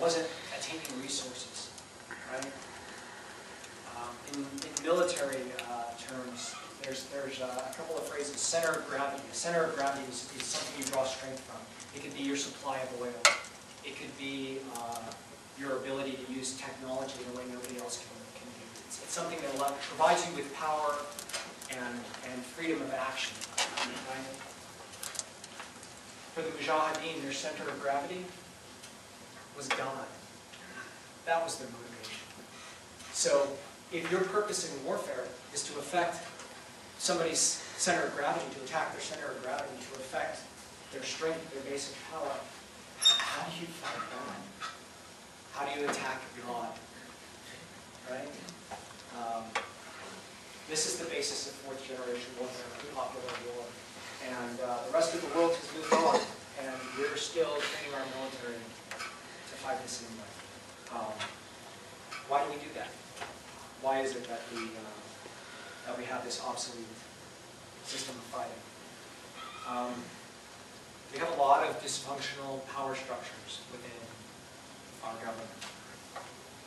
wasn't attaining resources, right? In military terms, there's a couple of phrases. Center of gravity. The center of gravity is something you draw strength from. It could be your supply of oil. It could be your ability to use technology in a way nobody else can do. It's something that provides you with power and freedom of action. Right? For the Mujahideen, their center of gravity was God. That was their motivation. So if your purpose in warfare is to affect somebody's center of gravity, to attack their center of gravity, to affect their strength, their basic power, how do you fight God? How do you attack God? Right? This is the basis of fourth generation warfare, popular war. And the rest of the world has moved on, and we're still training our military to fight this anyway. Why do we do that? Why is it that we have this obsolete system of fighting? We have a lot of dysfunctional power structures within our government.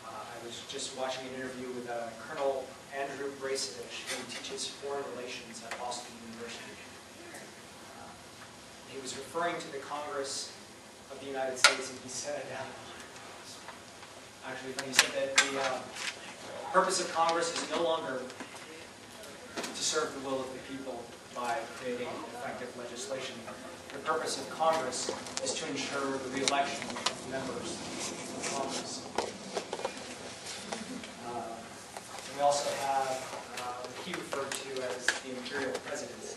I was just watching an interview with Colonel Andrew Bracevich, who teaches foreign relations at Boston University. He was referring to the Congress of the United States, and he said, he said that the purpose of Congress is no longer to serve the will of the people by creating effective legislation. The purpose of Congress is to ensure the re-election of members of Congress. And we also have what he referred to as the imperial presidency.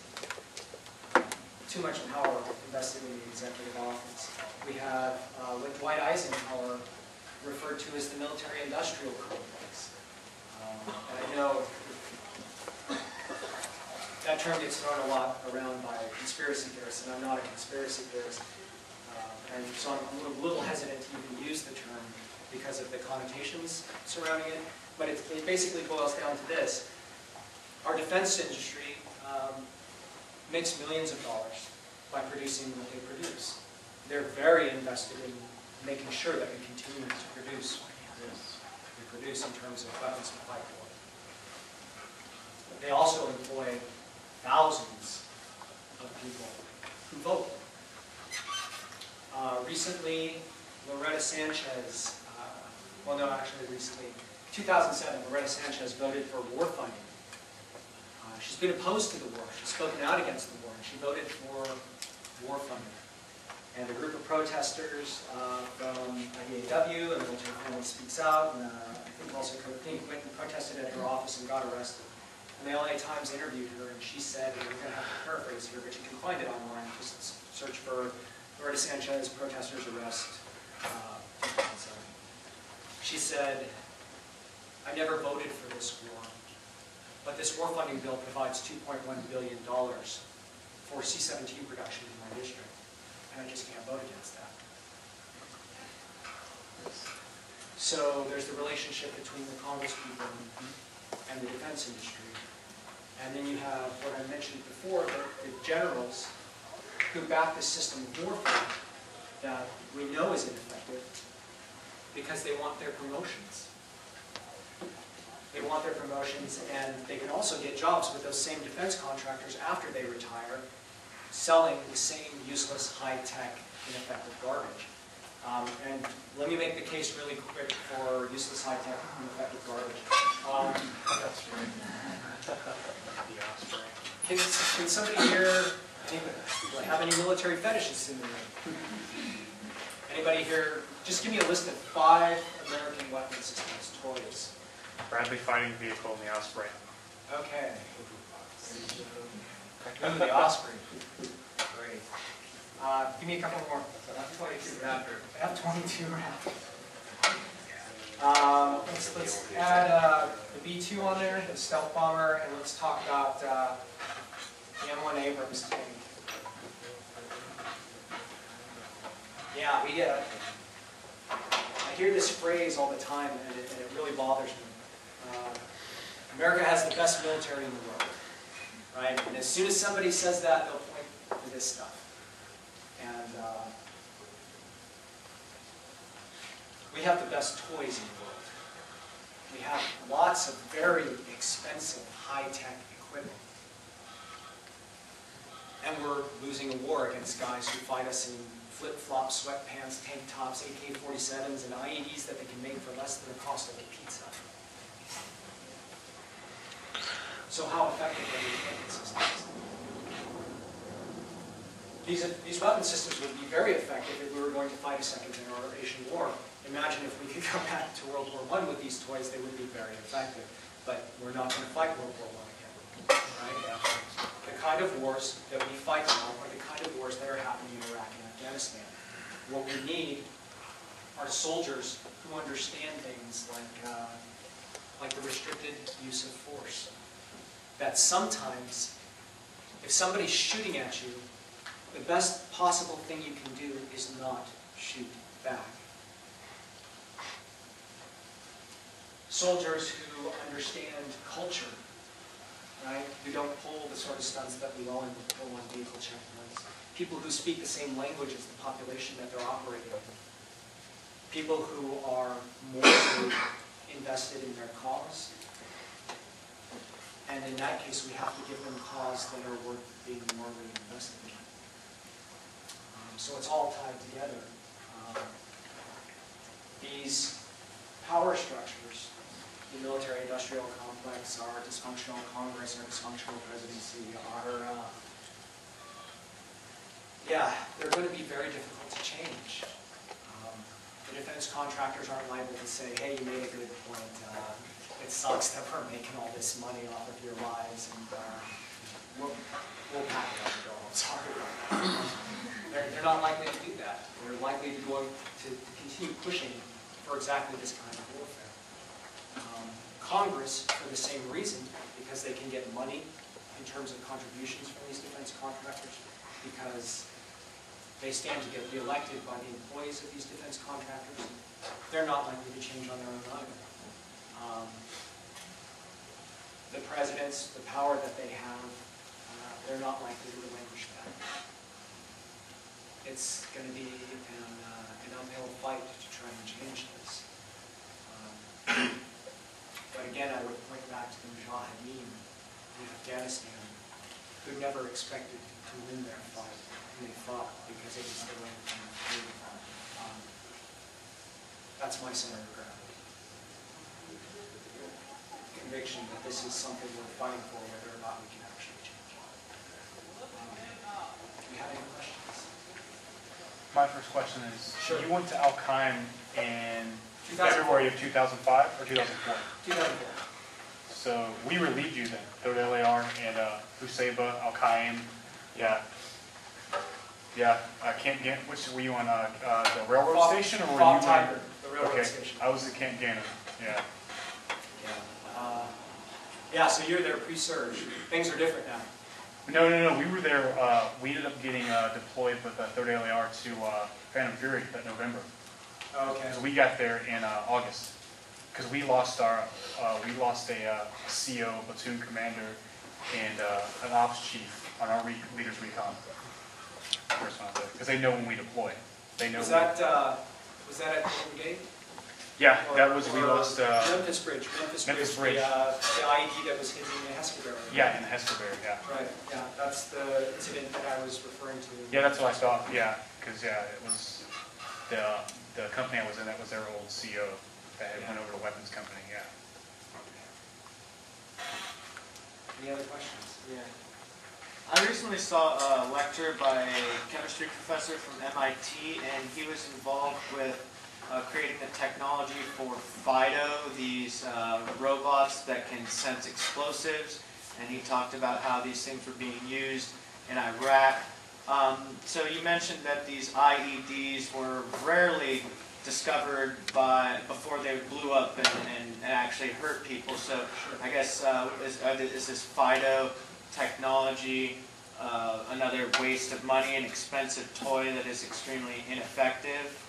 Too much power invested in the executive office. We have what Dwight Eisenhower referred to as the military-industrial complex. And I know that term gets thrown a lot around by conspiracy theorists, and I'm not a conspiracy theorist. And so I'm a little hesitant to even use the term because of the connotations surrounding it. But it basically boils down to this. Our defense industry makes millions of dollars by producing what they produce. They're very invested in making sure that we continue to produce what we produce in terms of weapons to fight war. They also employ thousands of people who vote. Recently, Loretta Sanchez, recently, 2007, Loretta Sanchez voted for war funding. She's been opposed to the war. She's spoken out against the war, and she voted for war funding. And a group of protesters from IDAW and Military Family Speaks Out, and I think also Cocaine went and protested at her office and got arrested. And the LA Times interviewed her, and she said, and we're going to have to paraphrase here, but you can find it online. Just search for Loretta Sanchez, protesters arrest. She said, "I never voted for this war, but this war funding bill provides $2.1 billion for C-17 production in my district, and I just can't vote against that." So there's the relationship between the congresspeople and the defense industry. And then you have what I mentioned before, the generals who back this system of warfare that we know is ineffective because they want their promotions. They want their promotions, and they can also get jobs with those same defense contractors after they retire, selling the same useless, high-tech, ineffective garbage. And let me make the case really quick for useless, high-tech, ineffective garbage. Can somebody here have any military fetishists in the room? Anybody here? Just give me a list of 5 American weapon systems, toys. Bradley fighting vehicle in the Osprey. Okay. Ooh, the Osprey. Great. Give me a couple more. I have 22 Raptor. I have 22 Raptor. Let's add the B-2 on there, the stealth bomber, and let's talk about the M1 Abrams tank. Yeah, I hear this phrase all the time, and it really bothers me. America has the best military in the world, right? And as soon as somebody says that, they'll point to this stuff. And have the best toys in the world. We have lots of very expensive, high-tech equipment. And we're losing a war against guys who fight us in flip-flops, sweatpants, tank tops, AK-47s, and IEDs that they can make for less than the cost of a pizza. So how effective are these weapon systems? These weapon systems would be very effective if we were going to fight a second generation war. Imagine if we could go back to World War I with these toys, they would be very effective. But we're not going to fight World War I again, right? The kind of wars that we fight now are the kind of wars that are happening in Iraq and Afghanistan. What we need are soldiers who understand things like the restricted use of force. That sometimes, if somebody's shooting at you, the best possible thing you can do is not shoot back. Soldiers who understand culture, right? Who don't pull the sort of stunts that we all pull on vehicle checkpoints. People who speak the same language as the population that they're operating in. People who are more invested in their cause. And in that case, we have to give them cause that are worth being morally invested in. So it's all tied together. These power structures, the military-industrial complex, our dysfunctional Congress, our dysfunctional presidency, they're going to be very difficult to change. The defense contractors aren't liable to say, hey, you made a good point. It sucks that we're making all this money off of your lives, and we'll pack it up and go home. Sorry about that. They're not likely to do that. They're likely to go to continue pushing for exactly this kind of warfare. Congress, for the same reason, because they can get money in terms of contributions from these defense contractors, because they stand to get reelected by the employees of these defense contractors, they're not likely to change on their own either. The presidents, the power that they have, they're not likely to relinquish that. It's going to be an uphill fight to try and change this. But again, I would point back to the Mujahideen in Afghanistan, who never expected to win their fight, and they fought because it was the right thing to do. That's my center of gravity. Conviction that this is something we're fighting for, whether or not we can actually change it. Do you have any questions? My first question is, sure. You went to Al-Qaim in February of 2005 or 2004? 2004. So we relieved you then, 3rd LAR and Usaiba, Al-Qaim, yeah. Yeah, Camp Gannon, which were you on the railroad station or were you on? Tiger, the railroad okay. station. I was at Camp Gannon, yeah. Yeah, so you're there pre-surge. Things are different now. No. We were there. We ended up getting deployed with 3rd LAR to Phantom Fury that November. Okay. Because we got there in August. Because we lost a CO, platoon commander, and an ops chief on our leaders recon. Because they know when we deploy. They know. Was that at Golden Gate? Yeah, that was, we lost... Memphis Bridge. The IED that was hitting the Hesperberry. Yeah, in the Hesperberry, yeah. Right, yeah, that's the incident that I was referring to. Yeah, that's what I thought, yeah, because, yeah, it was the company I was in, that was their old CO that had went over to weapons company, yeah. Any other questions? Yeah. I recently saw a lecture by a chemistry professor from MIT, and he was involved with creating the technology for FIDO, these robots that can sense explosives, and he talked about how these things were being used in Iraq. So you mentioned that these IEDs were rarely discovered before they blew up and actually hurt people. So I guess is this FIDO technology another waste of money, an expensive toy that is extremely ineffective?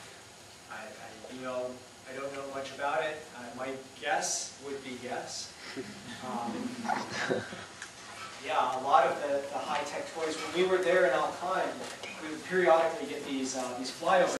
I don't know much about it. My guess would be yes. Yeah, a lot of the high-tech toys. When we were there in Al-Qaim, we would periodically get these flyovers.